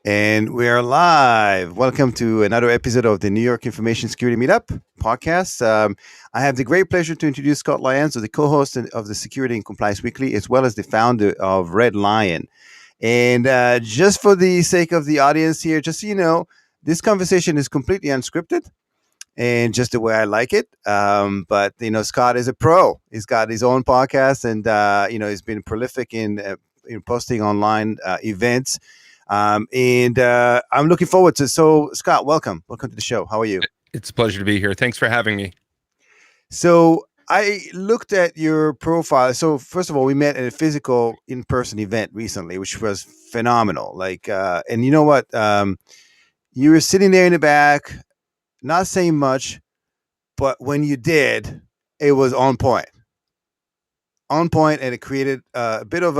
And we are live. Welcome to another episode of the New York Information Security Meetup podcast. I have the great pleasure to introduce Scott Lyons, the co-host of the Security and Compliance Weekly, as well as the founder of Red Lion. And just for the sake of the audience here, just so you know, this conversation is completely unscripted and just the way I like it. But Scott is a pro. He's got his own podcast, and he's been prolific in posting online events. And I'm looking forward to. So, Scott, welcome to the show. How are you? It's a pleasure to be here. Thanks for having me. So I looked at your profile. So first of all, we met at a physical in-person event recently, which was phenomenal. And you know what? You were sitting there in the back, not saying much, but when you did, it was on point, and it created a bit of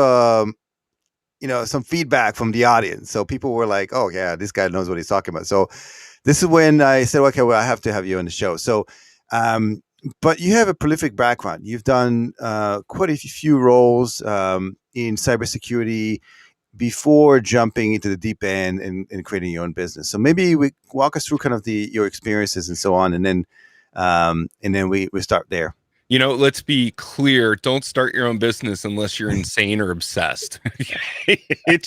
some feedback from the audience. So people were like, "Oh yeah, this guy knows what he's talking about." So this is when I said, "Okay, well, I have to have you on the show." So, but you have a prolific background. You've done quite a few roles in cybersecurity before jumping into the deep end and creating your own business. So maybe we walk us through kind of your experiences and so on, and then we start there. Let's be clear. Don't start your own business unless you're insane or obsessed. It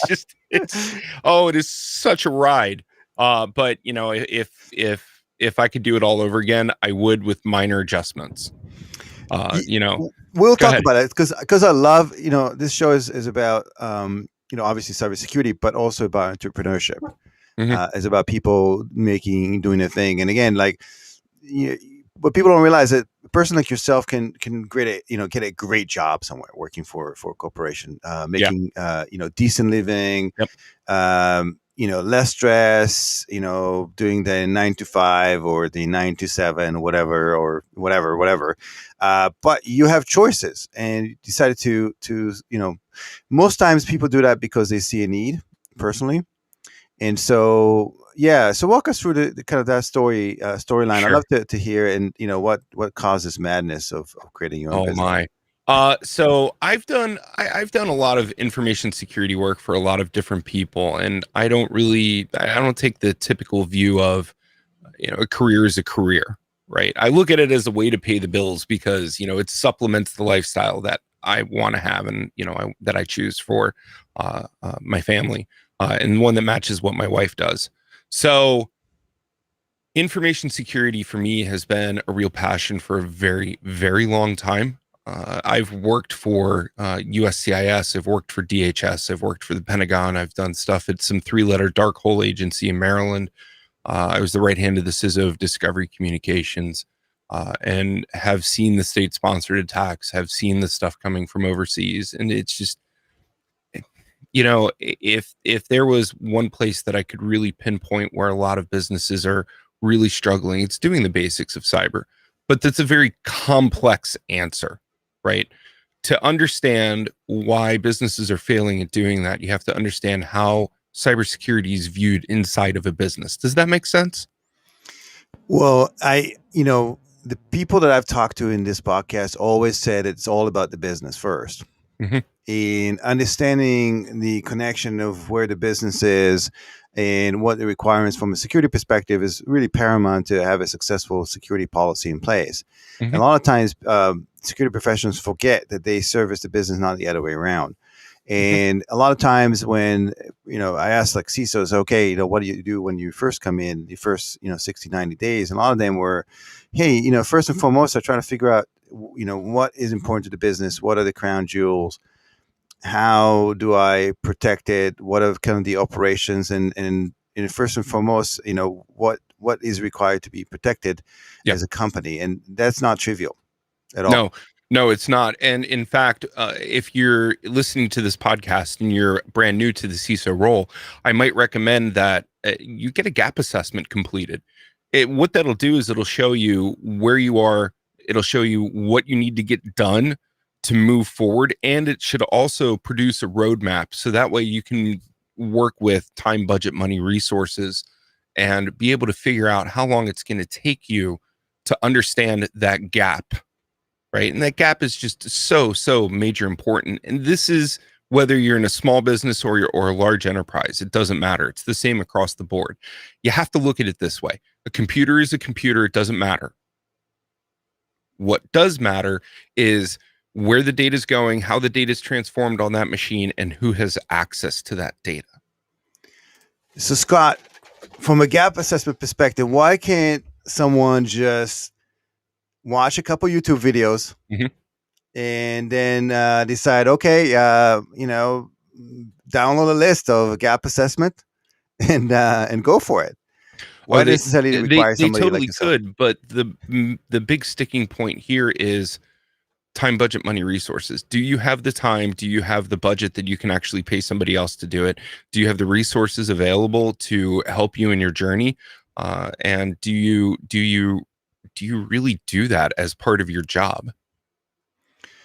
is such a ride. But if I could do it all over again, I would, with minor adjustments. We'll talk about it because I love, this show is about, obviously cybersecurity, but also about entrepreneurship. Mm-hmm. It's about people doing their thing. And again, but people don't realize that a person like yourself can get a great job somewhere, working for a corporation, making decent living, less stress, doing the 9 to 5 or the 9 to 7, whatever. But you have choices, and you decided to most times people do that because they see a need personally. And so, so walk us through the kind of that storyline. Sure. I'd love to hear, and what causes madness of creating your own business. My. So I've done a lot of information security work for a lot of different people, and I don't take the typical view of, a career is a career, right? I look at it as a way to pay the bills because, it supplements the lifestyle that I want to have and, that I choose for my family, and one that matches what my wife does. So information security for me has been a real passion for a very, very long time. I've worked for USCIS, I've worked for DHS, I've worked for the Pentagon, I've done stuff at some 3-letter dark hole agency in Maryland. I was the right hand of the CISO of Discovery Communications, and have seen the state-sponsored attacks, have seen the stuff coming from overseas. And it's just, if there was one place that I could really pinpoint where a lot of businesses are really struggling, it's doing the basics of cyber. But that's a very complex answer, right? To understand why businesses are failing at doing that, you have to understand how cybersecurity is viewed inside of a business. Does that make sense? Well, the people that I've talked to in this podcast always said it's all about the business first. Mm-hmm. In understanding the connection of where the business is and what the requirements from a security perspective is really paramount to have a successful security policy in place. Mm-hmm. And a lot of times, security professionals forget that they service the business, not the other way around. And a lot of times when, I ask like CISOs, okay, what do you do when you first come in, the first, 60, 90 days? And a lot of them were, hey, first and foremost, I try to figure out, what is important to the business? What are the crown jewels? How do I protect it? What are kind of the operations? And first and foremost, what is required to be protected as a company? And that's not trivial at all. No, it's not. And in fact, if you're listening to this podcast and you're brand new to the CISO role, I might recommend that you get a gap assessment completed. What that'll do is it'll show you where you are. It'll show you what you need to get done to move forward. And it should also produce a roadmap. So that way you can work with time, budget, money, resources, and be able to figure out how long it's going to take you to understand that gap. Right. And that gap is just so major important. And this is whether you're in a small business or a large enterprise. It doesn't matter. It's the same across the board. You have to look at it this way. A computer is a computer. It doesn't matter. What does matter is where the data is going, how the data is transformed on that machine, and who has access to that data. So, Scott, from a gap assessment perspective, why can't someone just watch a couple YouTube videos and then decide, okay, download a list of gap assessment and go for it? Why necessarily require they somebody like totally yourself? could, but the big sticking point here is time, budget, money, resources. Do you have the time? Do you have the budget that you can actually pay somebody else to do it? Do you have the resources available to help you in your journey? And do you really do that as part of your job?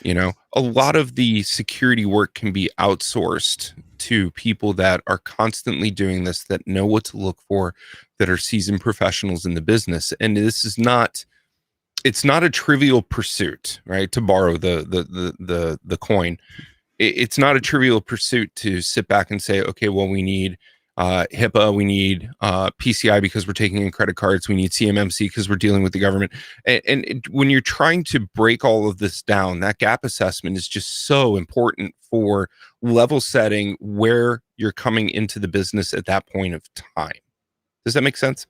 A lot of the security work can be outsourced to people that are constantly doing this, that know what to look for, that are seasoned professionals in the business. And it's not a trivial pursuit, right? To borrow the coin. It's not a trivial pursuit to sit back and say, okay, well, we need HIPAA, we need PCI because we're taking in credit cards, we need CMMC because we're dealing with the government. When you're trying to break all of this down, that gap assessment is just so important for level setting where you're coming into the business at that point of time. Does that make sense?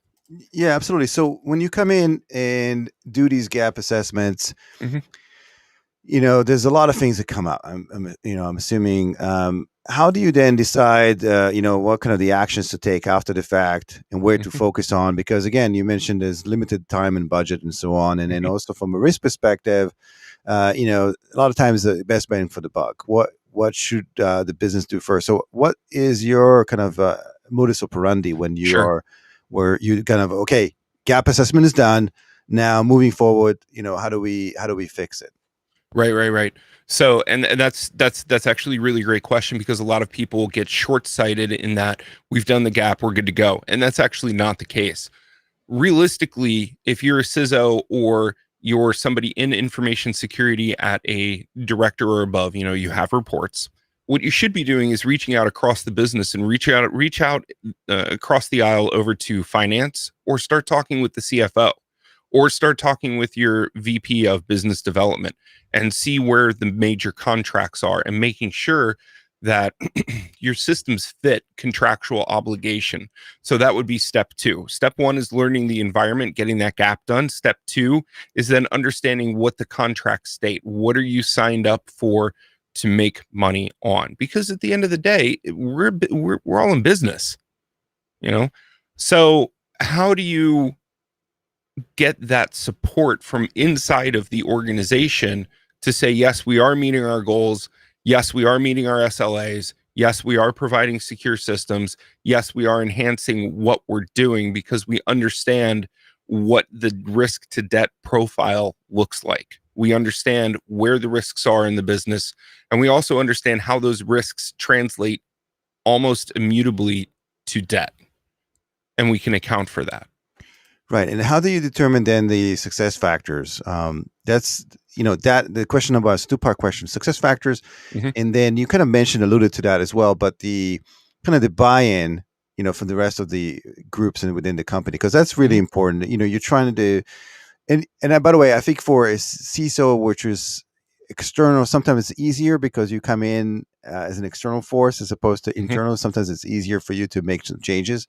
Yeah, absolutely. So when you come in and do these gap assessments, there's a lot of things that come up. I'm assuming. How do you then decide, what kind of the actions to take after the fact and where to focus on? Because again, you mentioned there's limited time and budget and so on, and then also from a risk perspective, a lot of times the best bang for the buck. What should the business do first? So, what is your kind of modus operandi when you are where you kind of okay, gap assessment is done. Now moving forward, how do we fix it? Right. So, and that's actually a really great question, because a lot of people get short-sighted in that we've done the gap, we're good to go. And that's actually not the case. Realistically, if you're a CISO or you're somebody in information security at a director or above, you have reports. What you should be doing is reaching out across the business and reach out across the aisle over to finance, or start talking with the CFO, or start talking with your VP of business development, and see where the major contracts are, and making sure that your systems fit contractual obligation. So that would be step 2. Step 1 is learning the environment, getting that gap done. Step 2 is then understanding what the contracts state. What are you signed up for to make money on? Because at the end of the day, we're all in business, So how do you get that support from inside of the organization to say, yes, we are meeting our goals. Yes, we are meeting our SLAs. Yes, we are providing secure systems. Yes, we are enhancing what we're doing because we understand what the risk to debt profile looks like. We understand where the risks are in the business, and we also understand how those risks translate almost immutably to debt, and we can account for that. Right. And how do you determine then the success factors? That's, that the question number is 2-part question, success factors. And then you kind of alluded to that as well, but the kind of the buy-in, from the rest of the groups and within the company, because that's really important. You're trying to do, and by the way, I think for a CISO, which is external, sometimes it's easier because you come in as an external force as opposed to internal. Sometimes it's easier for you to make some changes.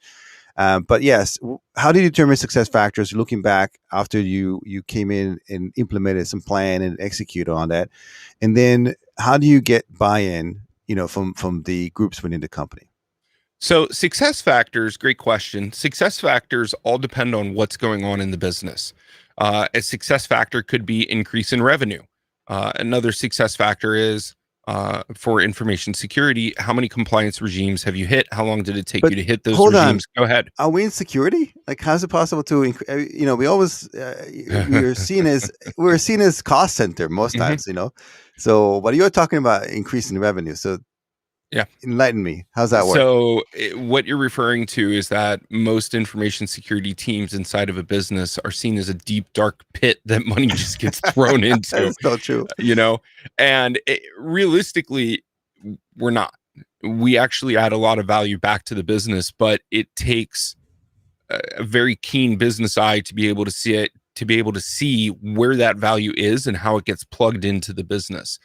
But yes, how do you determine success factors looking back after you came in and implemented some plan and execute on that? And then how do you get buy-in, from the groups within the company? So success factors, great question. Success factors all depend on what's going on in the business. A success factor could be increase in revenue. Another success factor is for information security, how many compliance regimes have you hit? How long did it take you to hit those regimes? Go ahead. Are we in security? Like, how's it possible to, we always, we're seen as cost center most times, So, but you're talking about increasing revenue. So yeah, enlighten me. How's that work? So what you're referring to is that most information security teams inside of a business are seen as a deep, dark pit that money just gets thrown into. That's so true. And realistically, we're not. We actually add a lot of value back to the business, but it takes a very keen business eye to be able to see it, to be able to see where that value is and how it gets plugged into the business.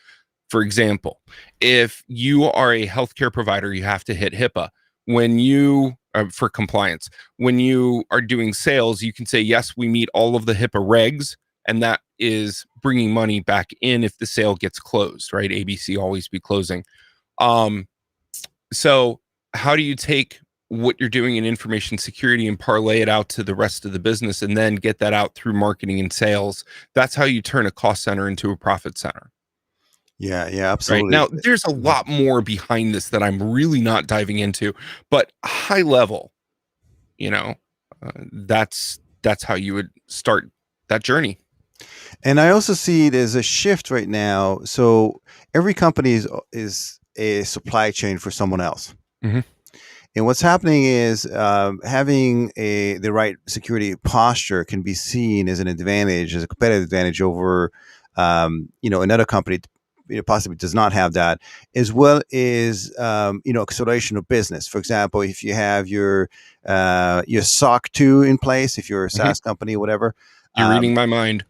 For example, if you are a healthcare provider, you have to hit HIPAA. When you for compliance, when you are doing sales, you can say, yes, we meet all of the HIPAA regs, and that is bringing money back in if the sale gets closed, right? ABC always be closing. So how do you take what you're doing in information security and parlay it out to the rest of the business and then get that out through marketing and sales? That's how you turn a cost center into a profit center. Yeah, yeah, Right absolutely. now, there's a Mhm. lot more behind this that I'm really not diving into, but high level, you know, that's how you would start that journey. And I also see there's a shift right now. So every company is a supply chain for someone else. Mhm. And what's happening is having the right security posture can be seen as an advantage, as a competitive advantage over, another company. Possibly does not have that, as well as acceleration of business. For example, if you have your SOC 2 in place, if you're a Mhm. SaaS company or whatever. You're reading my mind.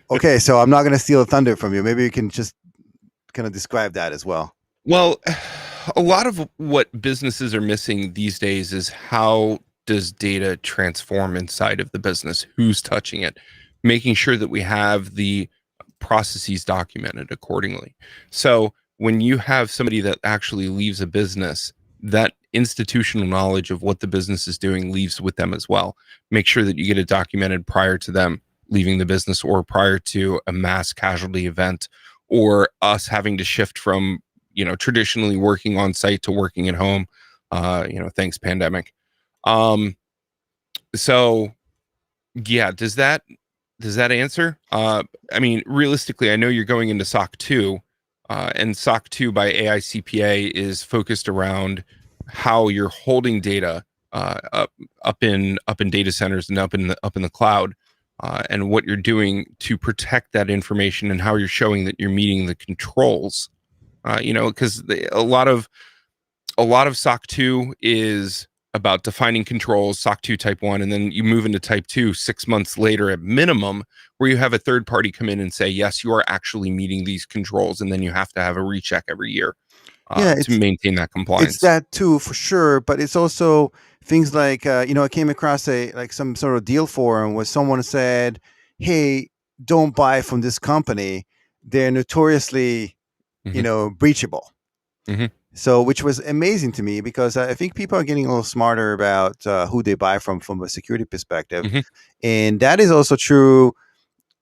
Okay, so I'm not going to steal thunder from you. Maybe you can just kind of describe that as well. Well, a lot of what businesses are missing these days is how does data transform inside of the business? Who's touching it? Making sure that we have the processes documented accordingly. So when you have somebody that actually leaves a business, that institutional knowledge of what the business is doing leaves with them as well. Make sure that you get it documented prior to them leaving the business or prior to a mass casualty event or us having to shift from traditionally working on site to working at home, thanks pandemic. Um, so yeah, does that answer? I mean, realistically, I know you're going into SOC 2, and SOC 2 by AICPA is focused around how you're holding data up in data centers and up in the cloud, and what you're doing to protect that information and how you're showing that you're meeting the controls. Because a lot of SOC 2 is about defining controls, SOC 2 type 1, and then you move into type 2 6 months later at minimum, where you have a third party come in and say, yes, you are actually meeting these controls. And then you have to have a recheck every year Yeah, to maintain that it's compliance. that too for sure, but it's also things like I came across some sort of deal forum where someone said, "Hey, don't buy from this company. They're notoriously, Hmm. breachable." Hmm. So, which was amazing to me because I think people are getting a little smarter about who they buy from a security perspective, Hmm. and that is also true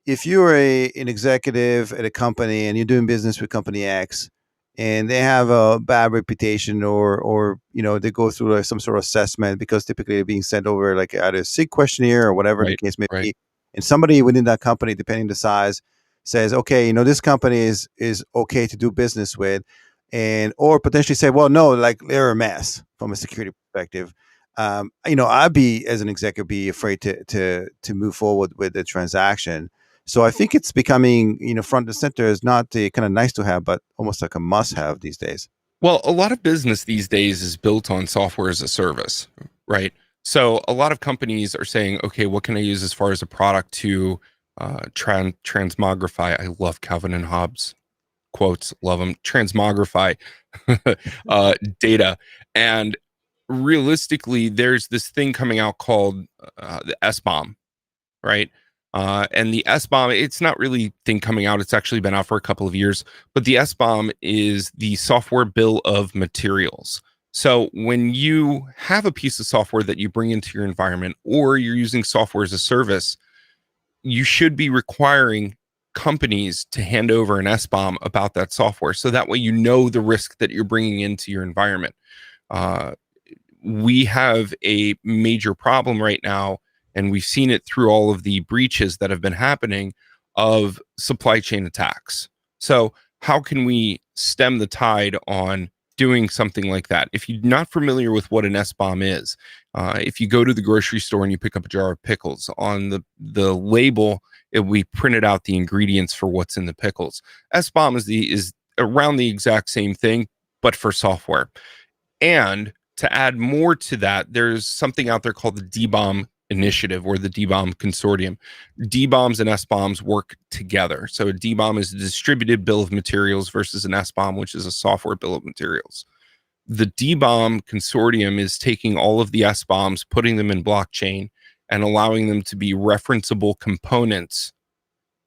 if you're an executive at a company and you're doing business with company X and they have a bad reputation or they go through some sort of assessment because typically they're being sent over like either a SIG questionnaire or whatever the Right. case may Right. be, and somebody within that company, depending the size, says, okay, this company is okay to do business with, and or potentially say, well, no, like they're a mess from a security perspective. I'd be, as an executive, be afraid to move forward with the transaction. So I think it's becoming, front and center is not the kind of nice to have, but almost like a must have these days. Well, a lot of business these days is built on software as a service, right? So a lot of companies are saying, okay, what can I use as far as a product to transmogrify? I love Calvin and Hobbes quotes, love them. Transmogrify data. And realistically, there's this thing coming out called the SBOM, right? And the SBOM, it's not really a thing coming out. It's actually been out for a couple of years, but the SBOM is the software bill of materials. So when you have a piece of software that you bring into your environment, or you're using software as a service, you should be requiring companies to hand over an SBOM about that software. So that way, the risk that you're bringing into your environment. Uh, we have a major problem right now, and we've seen it through all of the breaches that have been happening of supply chain attacks. So, how can we stem the tide on doing something like that? If you're not familiar with what an SBOM is, if you go to the grocery store and you pick up a jar of pickles, on the label, we printed out the ingredients for what's in the pickles. SBOM is around the exact same thing, but for software. And to add more to that, there's something out there called the DBOM initiative or the DBOM consortium. DBOMs and SBOMs work together. So a DBOM is a distributed bill of materials versus an SBOM, which is a software bill of materials. The DBOM consortium is taking all of the SBOMs, putting them in blockchain, and allowing them to be referenceable components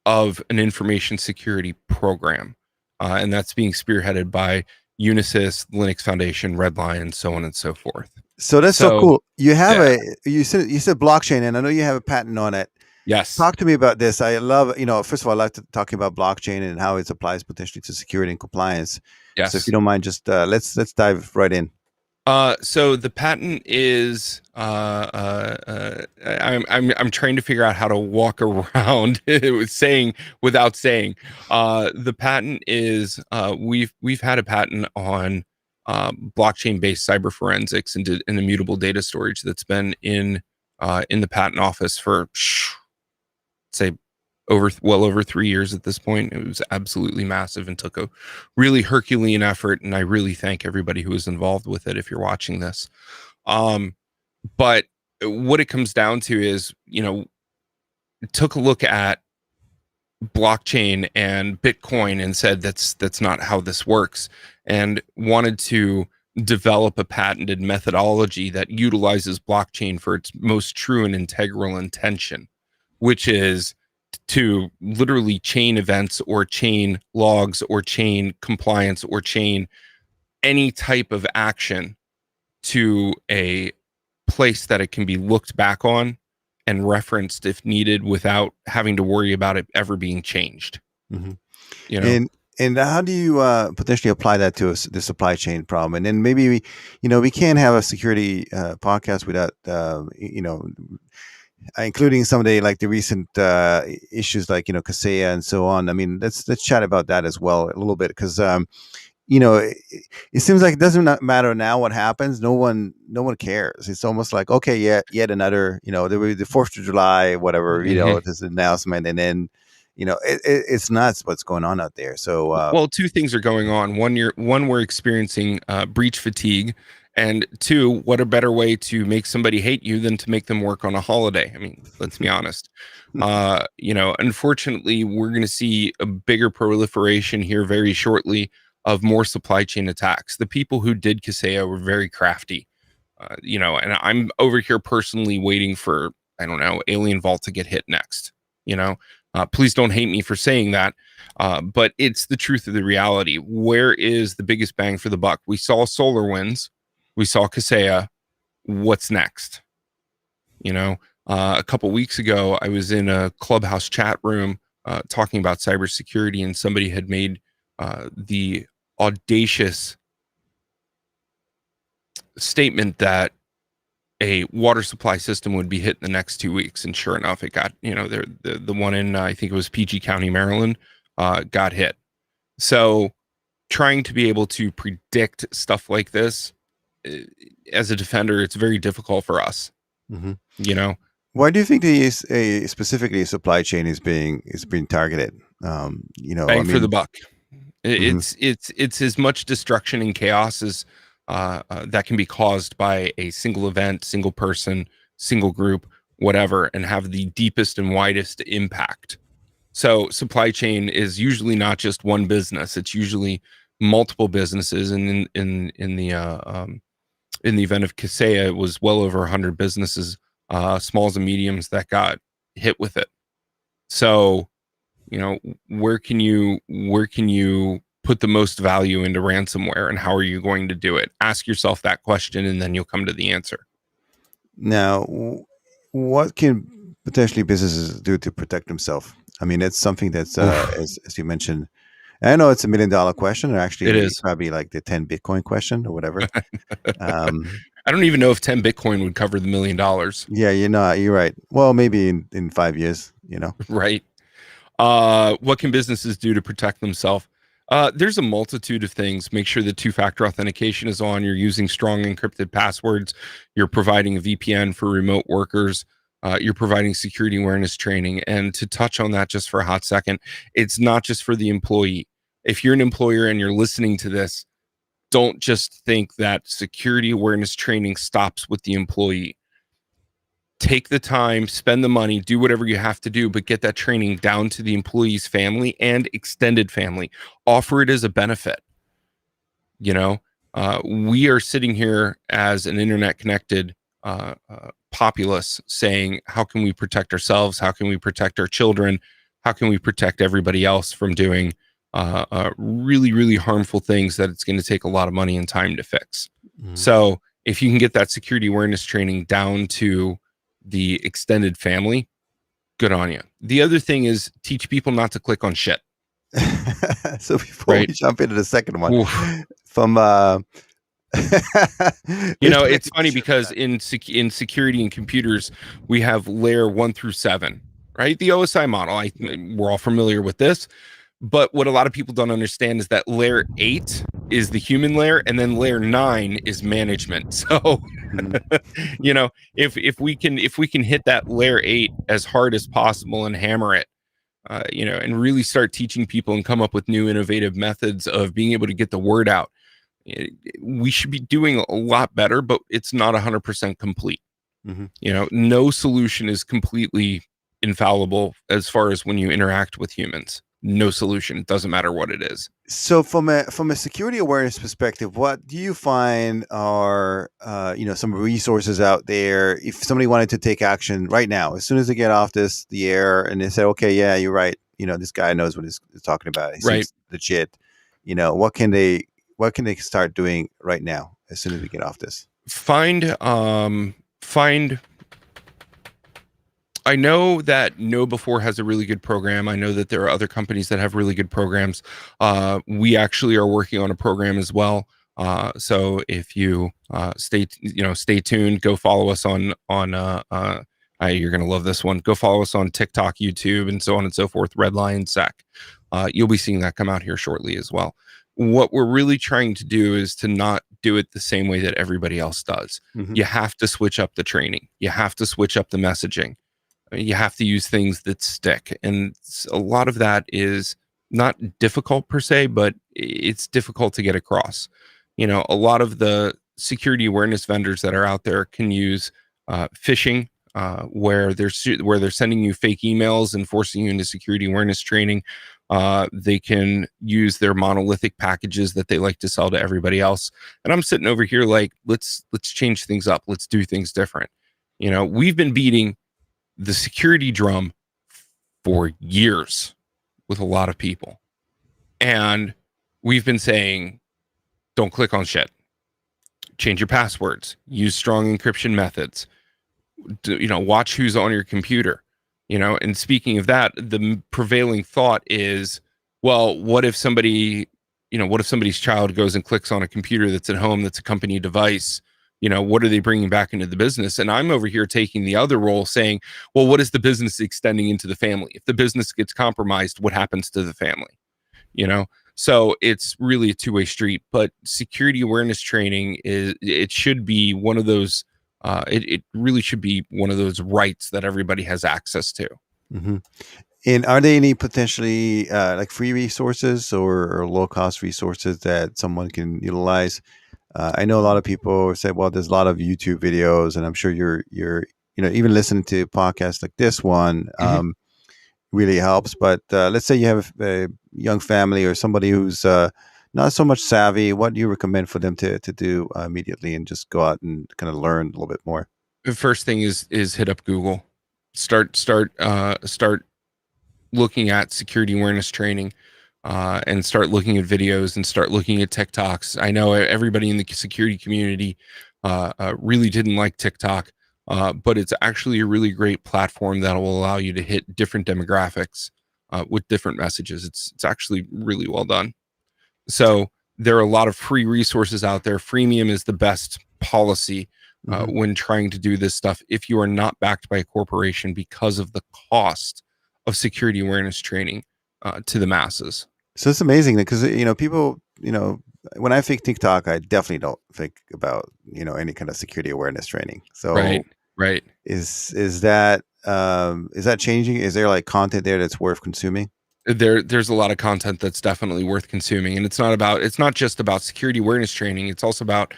of an information security program. And that's being spearheaded by Unisys, Linux Foundation, Redline, and so on and so forth. So that's so cool. You have yeah. you said blockchain, and I know you have a patent on it. Yes. Talk to me about this. I love, first of all, I like talking about blockchain and how it applies potentially to security and compliance. Yes. So if you don't mind, just let's dive right in. So the patent is I'm trying to figure out how to walk around saying without saying. The patent is we've had a patent on blockchain-based cyber forensics and immutable data storage that's been in the patent office for say well over 3 years at this point. It was absolutely massive and took a really Herculean effort, and I really thank everybody who was involved with it if you're watching this. But what it comes down to is, took a look at blockchain and Bitcoin and said that's not how this works, and wanted to develop a patented methodology that utilizes blockchain for its most true and integral intention, which is to literally chain events or chain logs or chain compliance or chain any type of action to a place that it can be looked back on and referenced if needed without having to worry about it ever being changed. Mm-hmm. And how do you potentially apply that to the supply chain problem? And then maybe we can't have a security podcast without including some of the recent issues like CASEA and so on. I mean, let's chat about that as well a little bit, because it seems like it doesn't matter now what happens. No one cares. It's almost like, okay, yet another, there will be the 4th of July, whatever, this announcement, and then it's nuts what's going on out there. So well, two things are going on. One, we're experiencing breach fatigue. And 2, what a better way to make somebody hate you than to make them work on a holiday? I mean, let's be honest. Unfortunately, we're going to see a bigger proliferation here very shortly of more supply chain attacks. The people who did Kaseya were very crafty, and I'm over here personally waiting for, I don't know, Alien Vault to get hit next. Please don't hate me for saying that, but it's the truth of the reality. Where is the biggest bang for the buck? We saw SolarWinds. We saw Kaseya. What's next? A couple weeks ago, I was in a Clubhouse chat room talking about cybersecurity, and somebody had made the audacious statement that a water supply system would be hit in the next 2 weeks. And sure enough, it got, the one in, I think it was PG County, Maryland, got hit. So trying to be able to predict stuff like this, as a defender, it's very difficult for us. Mm-hmm. Why do you think specifically supply chain is being targeted? Bang for the buck. It's as much destruction and chaos as that can be caused by a single event, single person, single group, whatever, and have the deepest and widest impact. So supply chain is usually not just one business; it's usually multiple businesses, and in the event of Kaseya, it was well over 100 businesses, smalls and mediums, that got hit with it. So, where can you put the most value into ransomware, and how are you going to do it? Ask yourself that question, and then you'll come to the answer. Now, what can potentially businesses do to protect themselves? I mean, it's something that's, as you mentioned, I know it's $1 million question, or actually it is probably like the 10 Bitcoin question or whatever. I don't even know if 10 Bitcoin would cover the $1 million. Yeah, you're right. Well, maybe in 5 years, Right. What can businesses do to protect themselves? There's a multitude of things. Make sure that 2-factor authentication is on. You're using strong encrypted passwords. You're providing a VPN for remote workers. You're providing security awareness training. And to touch on that just for a hot second, it's not just for the employee. if you're an employer and you're listening to this, don't just think that security awareness training stops with the employee. Take the time, spend the money, do whatever you have to do, but get that training down to the employee's family and extended family. Offer it as a benefit. We are sitting here as an internet connected populace saying, how can we protect ourselves? How can we protect our children? How can we protect everybody else from doing really, really harmful things that it's going to take a lot of money and time to fix? Mhm. So if you can get that security awareness training down to the extended family, good on you. The other thing is teach people not to click on shit, So before we right? jump into the second one, Oof. from let's go back It's to funny t-shirts for because that. in security and computers, we have layer 1 through 7, right? The OSI model. We're all familiar with this, but what a lot of people don't understand is that layer 8 is the human layer, and then layer 9 is management. So, Mhm. if we can hit that layer 8 as hard as possible and hammer it, and really start teaching people and come up with new innovative methods of being able to get the word out, eh, we should be doing a lot better, but it's not 100% complete. Mhm. No solution is completely infallible as far as when you interact with humans. No solution. It doesn't matter what it is. So from a security awareness perspective, what do you find are some resources out there if somebody wanted to take action right now, as soon as they get off the air and they say, okay, yeah, you're right, this guy knows what he's talking about. He Right. seems legit. What can they start doing right now as soon as we get off this? Find I know that Know Before has a really good program. I know that there are other companies that have really good programs. We actually are working on a program as well. So if you stay tuned. Go follow us you're gonna love this one. Go follow us on TikTok, YouTube, and so on and so forth. Red Lion Sec. You'll be seeing that come out here shortly as well. What we're really trying to do is to not do it the same way that everybody else does. Hmm. You have to switch up the training. You have to switch up the messaging. You have to use things that stick, and a lot of that is not difficult per se, but it's difficult to get across. A lot of the security awareness vendors that are out there can use phishing, where they're sending you fake emails and forcing you into security awareness training. They can use their monolithic packages that they like to sell to everybody else, and I'm sitting over here like, let's change things up. Let's do things different. We've been beating the security drum for years with a lot of people. And we've been saying, don't click on shit. Change your passwords. Use strong encryption methods. Watch who's on your computer. And speaking of that, the prevailing thought is, well, what if somebody's child goes and clicks on a computer that's at home that's a company device? What are they bringing back into the business? And I'm over here taking the other role saying, well, what is the business extending into the family? If the business gets compromised, what happens to the family? So it's really a two-way street. But security awareness training it should be one of those it really should be one of those rights that everybody has access to. Hmm. And are there any potentially like free resources or low cost resources that someone can utilize? I know a lot of people say, well, there's a lot of YouTube videos, and I'm sure you're even listening to podcasts like this one Mhm. really helps. But let's say you have a young family or somebody who's not so much savvy. What do you recommend for them to do immediately and just go out and kind of learn a little bit more? The first thing is hit up Google. Start looking at security awareness training, and start looking at videos and start looking at TikToks. I know everybody in the security community really didn't like TikTok, but it's actually a really great platform that will allow you to hit different demographics with different messages. It's actually really well done. So there are a lot of free resources out there. Freemium is the best policy Hmm. when trying to do this stuff if you are not backed by a corporation, because of the cost of security awareness training to the masses. So it's amazing because people when I think TikTok, I definitely don't think about any kind of security awareness training. Right, So right. is that changing? Is there like content there that's worth consuming? There's a lot of content that's definitely worth consuming, and it's not just about security awareness training. It's also about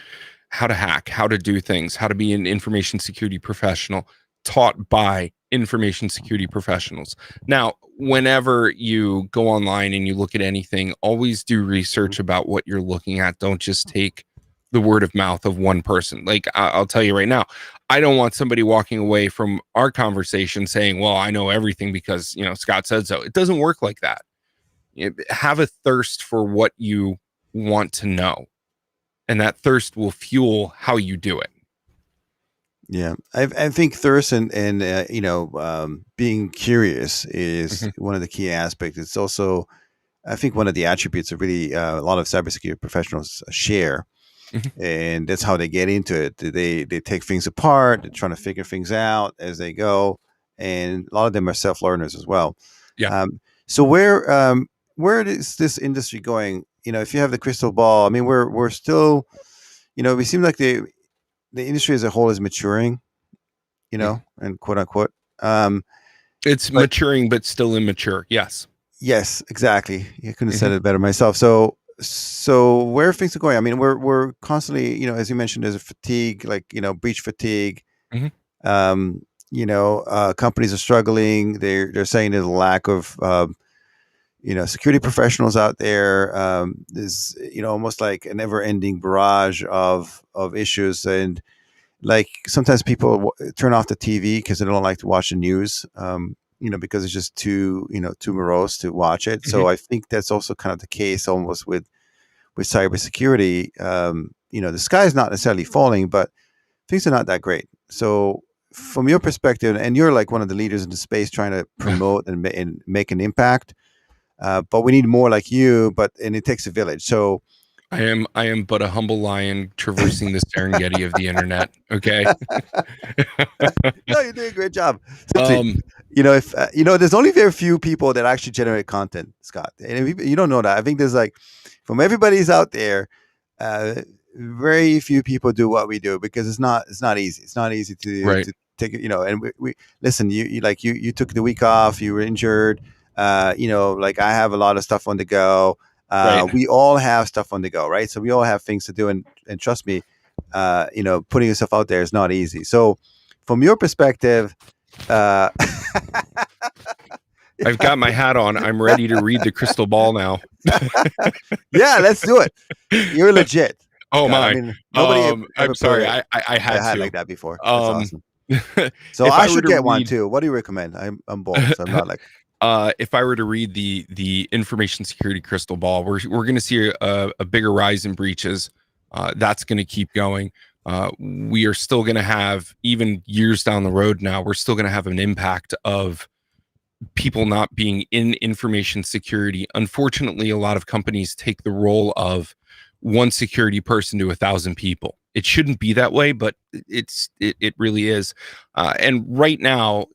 how to hack, how to do things, how to be an information security professional taught by information security professionals. Now, whenever you go online and you look at anything, always do research about what you're looking at. Don't just take the word of mouth of one person. Like I'll tell you right now, I don't want somebody walking away from our conversation saying, well, I know everything because, Scott said so. It doesn't work like that. Have a thirst for what you want to know, and that thirst will fuel how you do it. Yeah, I think thirst and being curious is Mhm, one of the key aspects. It's also, I think, one of the attributes that really a lot of cybersecurity professionals share, mhm. and that's how they get into it. They take things apart, they're trying to figure things out as they go, and a lot of them are self learners as well. Yeah. So where is this industry going? If you have the crystal ball, I mean, we're still, we seem like the industry as a whole is maturing, Mhm. and quote unquote. Um, It's but maturing, but still immature. Yes. yes, exactly. You couldn't have said Mhm, it better myself. So where things are going? I mean, we're constantly, as you mentioned, there's a fatigue, like breach fatigue. mhm. Um, companies are struggling. They're saying there's a lack of security professionals out there. There's almost like a never ending barrage of issues, and like sometimes people turn off the TV because they don't like to watch the news. Because it's just too morose to watch it. Mhm. So I think that's also kind of the case almost with cybersecurity. The sky is not necessarily falling, but things are not that great. So from your perspective, and you're like one of the leaders in the space trying to promote and make an impact, but we need more like you. And it takes a village. So I am but a humble lion traversing the Serengeti of the internet. Okay. no, you're doing a great job. Seriously, um, if there's only very few people that actually generate content, Scott. And if you don't know that. I think there's like from everybody's out there, uh, very few people do what we do because it's not easy. It's not easy right, to take it. And we listen. You took the week off. You were injured. Like I have a lot of stuff on the go. right. We all have stuff on the go, right? So we all have things to do, and trust me, putting yourself out there is not easy. So from your perspective, uh, I've got my hat on. I'm ready to read the crystal ball now. yeah, let's do it. You're legit, Oh Scott. I my. mean, nobody ever I'm put sorry. a, I a had hat to. like that before. That's Um, awesome. So if I I were should to get one read, too. What do you recommend? I'm bald, so I'm not like. if I were to read the information security crystal ball, we're going to see a bigger rise in breaches. That's going to keep going. We are still going to have, even years down the road now, we're still going to have an impact of people not being in information security. Unfortunately, a lot of companies take the role of one security person to 1,000 people. It shouldn't be that way, but it really is. And right now,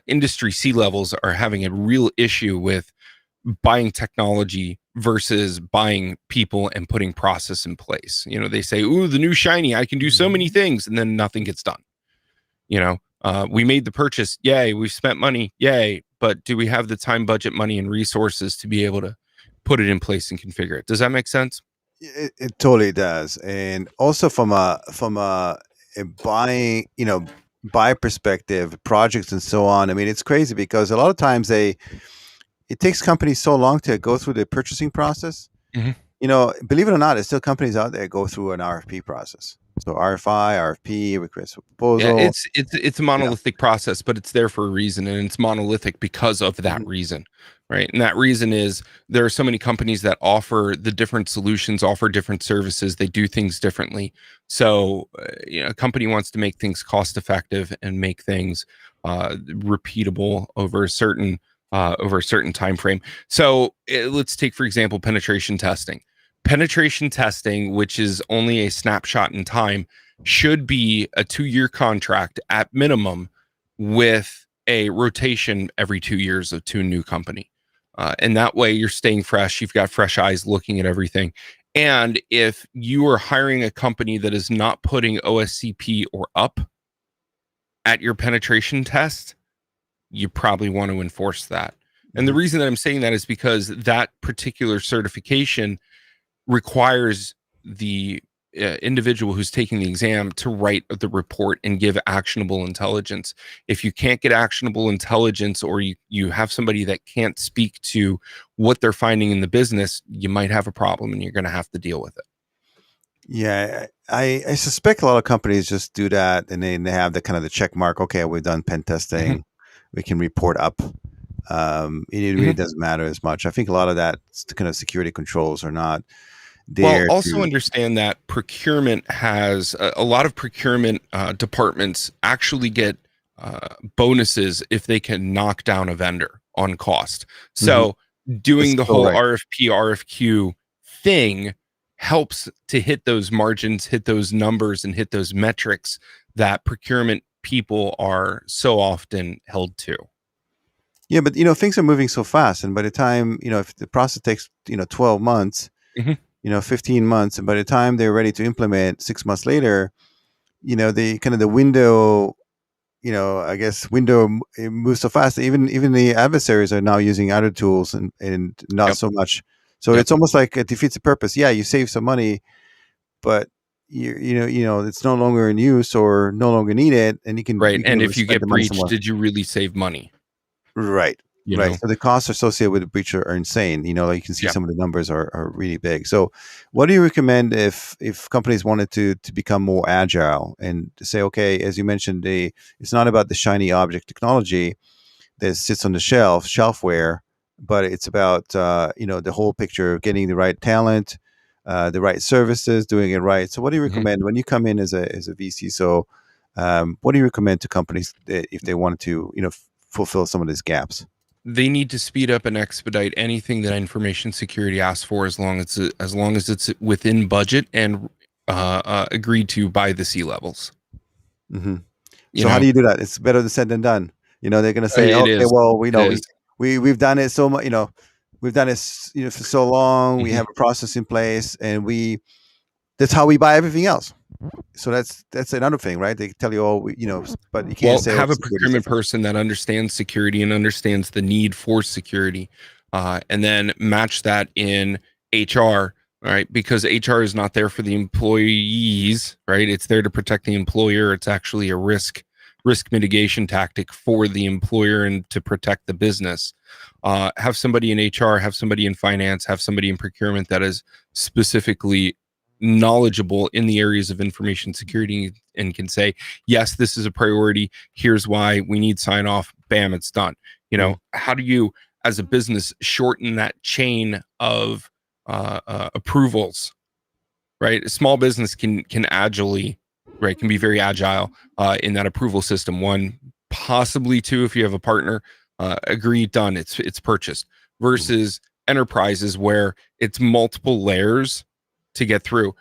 industry C levels are having a real issue with buying technology versus buying people and putting process in place. They say, "Ooh, the new shiny, I can do so many things," and then nothing gets done. We made the purchase, yay, we've spent money, yay, but do we have the time, budget, money, and resources to be able to put it in place and configure it? Does that make sense? It totally does, and also from a buying, buy perspective, projects and so on. I mean, it's crazy because a lot of times it takes companies so long to go through the purchasing process. Mhm. Believe it or not, there's still companies out there go through an RFP process. So RFI, RFP, request for Yeah, proposal. it's a You know, monolithic process, but it's there for a reason, and it's monolithic because of that Mhm. reason, right? And that reason is there are so many companies that offer the different solutions, offer different services, they do things differently. So, a company wants to make things cost effective and make things repeatable over a certain time frame. So, let's take for example penetration testing. Penetration testing, which is only a snapshot in time, should be a 2-year contract at minimum with a rotation every 2 years to a new company. And that way you're staying fresh. You've got fresh eyes looking at everything. And if you are hiring a company that is not putting OSCP or up at your penetration test, you probably want to enforce that. And the Mhm. reason that I'm saying that is because that particular certification requires the individual who's taking the exam to write the report and give actionable intelligence. If you can't get actionable intelligence, or you have somebody that can't speak to what they're finding in the business, you might have a problem and you're going to have to deal with it. Yeah, I suspect a lot of companies just do that, and they have the kind of the check mark. Okay, we've done pen Mhm. testing. We can report up. It really Mhm. doesn't matter as much. I think a lot of that kind of security controls are not Well, there also to. understand that procurement has a lot of procurement departments actually get bonuses if they can knock down a vendor on cost. Mhm. So doing That's the so whole right. RFP, RFQ thing helps to hit those margins, hit those numbers, and hit those metrics that procurement people are so often held to. Yeah, but things are moving so fast, and by the time if the process takes 12 months, Mhm. 15 months, and by the time they're ready to implement 6 months later, the kind of the window, I guess it moves so fast. Even the adversaries are now using other tools and not Yep. so much. So Yep. it's almost like it defeats the purpose. Yeah, you save some money, but it's no longer in use or no longer needed, and Right. you can And really if you spend get the money breached, somewhere. did you really save money? Right. You Right. know? So the costs associated with the breach are insane. Like you can see Yeah. some of the numbers are really big. So what do you recommend if companies wanted to become more agile and to say, okay, as you mentioned, it's not about the shiny object technology that sits on the shelfware, but it's about the whole picture of getting the right talent, the right services, doing it right. So what do you Mhm. recommend when you come in as a VC? So what do you recommend to companies that if they wanted to fulfill some of these gaps? They need to speed up and expedite anything that information security asks for, as long as it's within budget and agreed to by the C levels. Hmm. You So how do know, you do that? It's better to said than done. They're going to say, it okay, is, well, we it know is. we've done it so much. We've done it for so long. We Mhm. have a process in place, and that's how we buy everything else. So that's another thing, right? They tell you, oh, but you can't Well, say, oh, have a security is procurement different. person that understands security and understands the need for security, and then match that in HR. All right, because HR is not there for the employees, right? It's there to protect the employer. It's actually a risk mitigation tactic for the employer and to protect the business. Have somebody in HR, have somebody in finance, have somebody in procurement that is specifically knowledgeable in the areas of information security and can say, yes, this is a priority. Here's why we need sign off. Bam, it's done. Mhm. How do you, as a business, shorten that chain of approvals? Right, a small business can agilely, right, can be very agile in that approval system. One, possibly two, if you have a partner. Agree, done. It's purchased. Mhm. Versus enterprises where it's multiple layers to get through.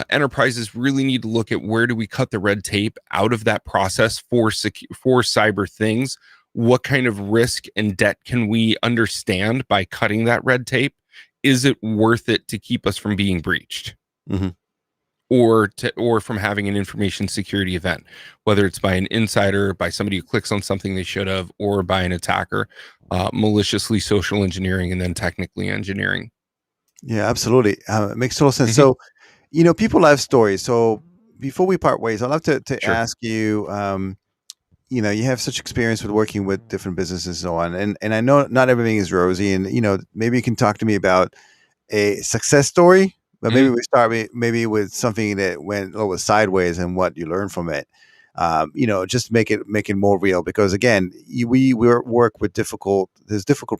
Enterprises really need to look at where do we cut the red tape out of that process for cyber things. What kind of risk and debt can we understand by cutting that red tape? Is it worth it to keep us from being breached, Mhm. or from having an information security event, whether it's by an insider, by somebody who clicks on something they should have, or by an attacker, maliciously social engineering and then technically engineering. Yeah, absolutely. It makes total sense. Hmm. So, people have stories. So before we part ways, I'd love to Sure. ask you. You have such experience with working with different businesses and so on, and I know not everything is rosy, and maybe you can talk to me about a success story, but maybe Hmm. we start maybe with something that went a little sideways and what you learned from it. Just make it more real because again, we work with difficult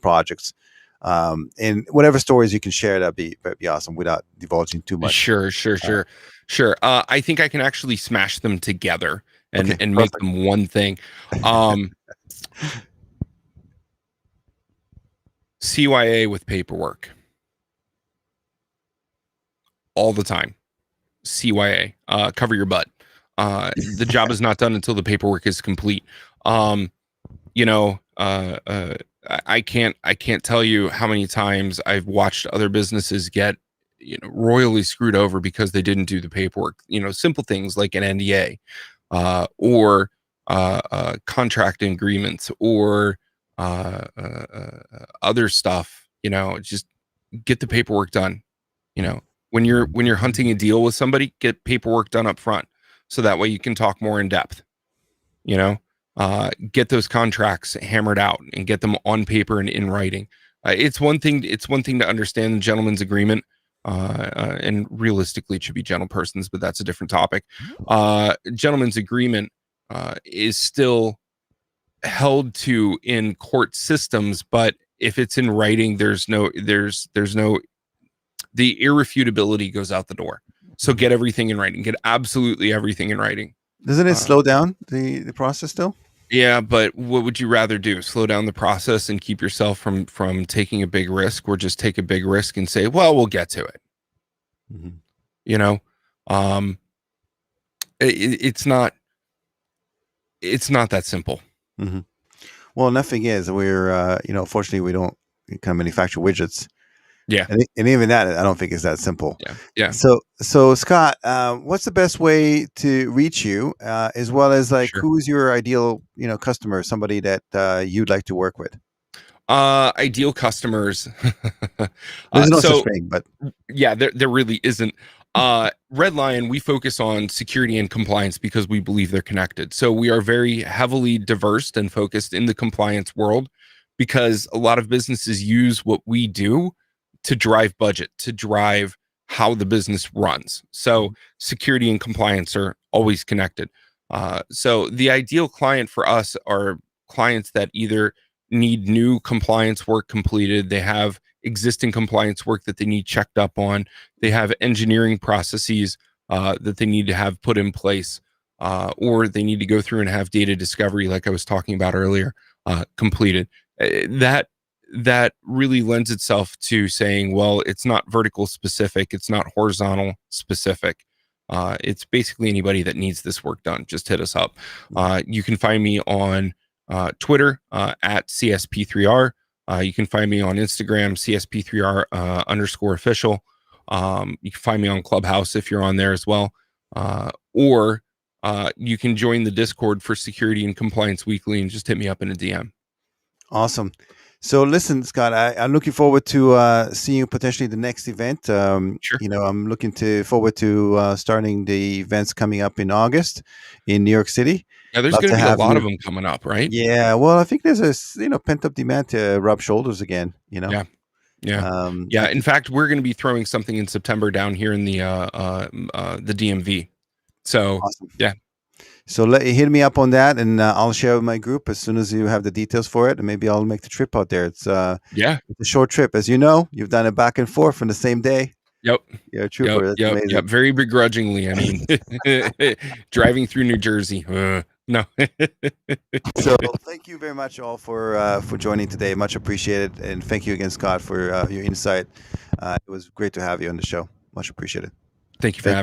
projects, and whatever stories you can share that'd be awesome without divulging too much. Sure, sure, Uh, sure, sure. I think I can actually smash them together and okay, make perfect. them one thing. Um, CYA with paperwork all the time. CYA, cover your butt. The job is not done until the paperwork is complete. Um, you know, I can't tell you how many times I've watched other businesses get royally screwed over because they didn't do the paperwork. Simple things like an NDA, or contract agreements, or other stuff, just get the paperwork done. When you're hunting a deal with somebody, get paperwork done up front, so that way you can talk more in depth. Get those contracts hammered out and get them on paper and in writing. It's one thing to understand the gentleman's agreement, and realistically it should be gentle persons, but that's a different topic. Gentleman's agreement is still held to in court systems, but if it's in writing, there's no the irrefutability goes out the door. So get everything in writing. Get absolutely everything in writing. Doesn't it slow down the process still? Yeah, but what would you rather do? Slow down the process and keep yourself from taking a big risk, or just take a big risk and say, well, we'll get to it. Mm-hmm. It's not that simple. Mm-hmm. Well, nothing is. We're fortunately we don't kind of manufacture widgets. Yeah, and even that I don't think is that simple. Yeah. So Scott, what's the best way to reach you, as well as Sure. who's your ideal customer, somebody that you'd like to work with? Ideal customers. There's no such thing, but yeah, there really isn't. Red Lion, we focus on security and compliance because we believe they're connected. So we are very heavily diverse and focused in the compliance world, because a lot of businesses use what we do to drive budget, to drive how the business runs. So security and compliance are always connected. So the ideal client for us are clients that either need new compliance work completed, they have existing compliance work that they need checked up on, they have engineering processes that they need to have put in place, or they need to go through and have data discovery, like I was talking about earlier, completed. That really lends itself to saying, well, it's not vertical specific, it's not horizontal specific. It's basically anybody that needs this work done, just hit us up. You can find me on Twitter at CSP3R. You can find me on Instagram, CSP3R _official. You can find me on Clubhouse if you're on there as well. Or you can join the Discord for Security and Compliance Weekly and just hit me up in a DM. Awesome. So listen, Scott, I'm looking forward to seeing you potentially the next event. Sure. I'm looking forward to starting the events coming up in August in New York City. Yeah, there's going to be a lot of them coming up, right? Yeah. Well, I think there's a pent up demand to rub shoulders again. Yeah. Yeah. In fact, we're going to be throwing something in September down here in the DMV. So awesome. Yeah. So hit me up on that, and I'll share with my group as soon as you have the details for it, and maybe I'll make the trip out there. It's a short trip, as you know. You've done it back and forth on the same day. Yep. You're a trooper. Yep. Very begrudgingly. I mean, driving through New Jersey. No. So thank you very much all for joining today. Much appreciated, and thank you again, Scott, for your insight. It was great to have you on the show. Much appreciated. Thank you for having me.